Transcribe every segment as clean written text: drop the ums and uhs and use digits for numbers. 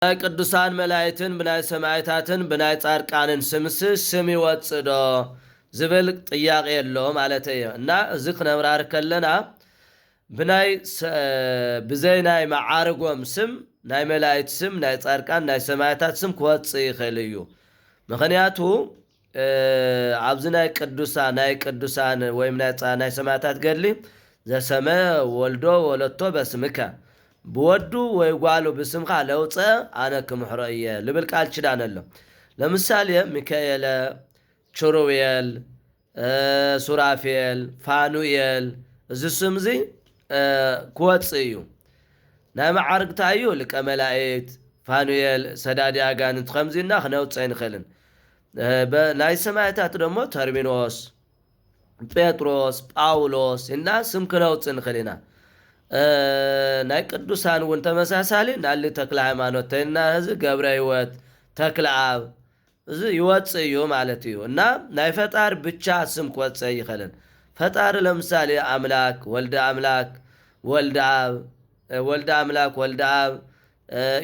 ቅዱሳን መላእክትን ብናይ ሰማዕታትን ብናይ ጻድቃንን ስምስ ስም ይወፅእ ዶ ዝብል ጥያቄ የለው ማለት እዩ እና እዚ ክነብራር ከለና ብዘይ ናይ መዓርጎም ስም ናይ መላእክት ስም ናይ ጻድቃን ናይ ሰማዕታት ስም ክወፅእ ይኽእል እዩ። ምክንያቱ ኣብዚ ናይ ቅዱሳን ወይም ናይ ሰማዕታት ገድሊ ዘሰመ ወልዶ ወለቶ በስምከ ብወዱ ወይ ጓሉ ብስምካ ለውፀ አነ ክምሕሮ እየ ልብል ቃል ኪዳን ኣሎ። ለምሳሌ ሚካኤል፣ ኪሩቤል፣ ሱራፌል፣ ፋኑኤል እዚ ስም እዚ ክወፅእ እዩ። ናይ መዓርግታ እዩ ሊቀ መላእክት፣ ፋኑኤል፣ ሰዳዲ አጋንንት ከምዚና ክነውፅእ ንኽእልን። ናይ ሰማዕታት ደሞ ተርሚኖስ፣ ጴጥሮስ፣ ጳውሎስ እና ስም ክነውፅእ ንኽእል ኢና። ናይ ቅዱሳን እውን ተመሳሳሊ ናሊ ተክለ ሃይማኖት ተይና እዚ ገብረ ህይወት፣ ተክለ አብ እዚ ይወፅእ እዩ ማለት እዩ እና ናይ ፈጣሪ ብቻ ስም ክወፅእ ይኽእልን። ፈጣሪ ለምሳሌ አምላክ፣ ወልደ አምላክ፣ ወልደ አብ፣ ወልደ አምላክ፣ ወልደ አብ፣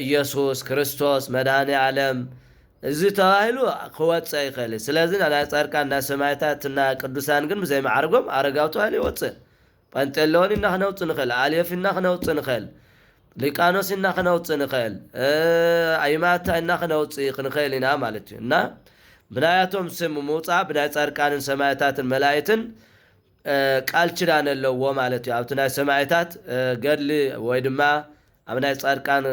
ኢየሱስ ክርስቶስ መድኃኔ ዓለም እዚ ተባሂሉ ክወፅእ ይኽእል። ስለዚ ናይ ጻድቃን ናይ ሰማዕታትና ቅዱሳን ግን ብዘይ መዓርጎም አረጋዊ ተባሂሉ ይወፅእ። ጳንጤሎን ኢና ክነውፅእ ንኽእል፣ አልየፍ ኢና ክነውፅእ ንኽእል፣ ሊቃኖስ ኢና ክነውፅእ ንኽእል፣ አይማታ ኢና ክነውፅእ ክንኽእል ኢና ማለት እዩ እና ብናያቶም ስም ምውፃእ ብናይ ጻድቃንን ሰማዕታትን መላእክትን ቃል ኪዳን ኣለዎ ማለት እዩ። ኣብቲ ናይ ሰማዕታት ገድሊ ወይ ድማ ኣብ ናይ ጻድቃን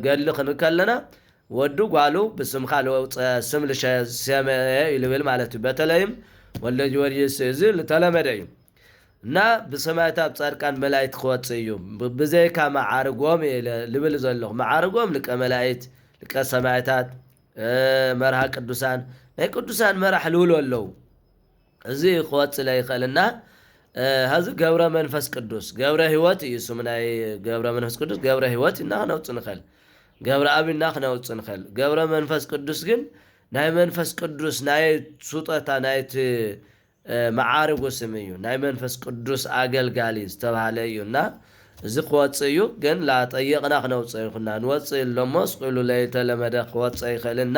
ገድሊ ክንብል ከለና ወዱ ጓሉ ብስምካ ለውፀ ስም ልሰመየ ይልብል ማለት እዩ። በተለይም ወልደ ጊዮርጊስ እዚ ዝተለመደ እዩ እና ብሰማዕታት ጻድቃን መላእክት ክወፅእ እዩ ብዘይካ መዓርጎም ልብል ዘለኹ። መዓርጎም ሊቀ መላእክት፣ ሊቀ ሰማዕታት፣ መርሃ ቅዱሳን ናይ ቅዱሳን መራሕ ልብሉ ኣለዉ። እዚ ክወፅእ ለይኽእልና ሃዚ ገብረ መንፈስ ቅዱስ ገብረ ህይወት እዩ ስሙ ናይ ገብረ መንፈስ ቅዱስ ገብረ ህይወት ኢና ክነውፅእ ንኽእል፣ ገብረ አብ ኢና ክነውፅእ ንኽእል። ገብረ መንፈስ ቅዱስ ግን ናይ መንፈስ ቅዱስ ናይ ስጦታ ናይቲ መዓርጉ ስም እዩ። ናይ መንፈስ ቅዱስ አገልጋሊ ዝተባሃለ እዩ እና እዚ ክወፅእ እዩ። ግን ላጠየቕና ክነውፅእ ይኹና ንወፅእ ኢሎሞ ስቂሉ ለይተለመደ ክወፅእ ይኽእልና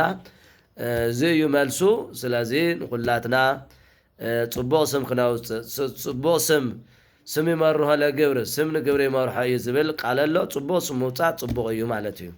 እዚ እዩ መልሱ። ስለዚ ንኩላትና ፅቡቕ ስም ክነውፅእ ፅቡቕ ስም ይመርሖ ለግብሪ ስም ንግብሪ ይመርሖ እዩ ዝብል ቃል ኣሎ። ፅቡቕ ስም ምውፃእ ፅቡቕ እዩ ማለት እዩ።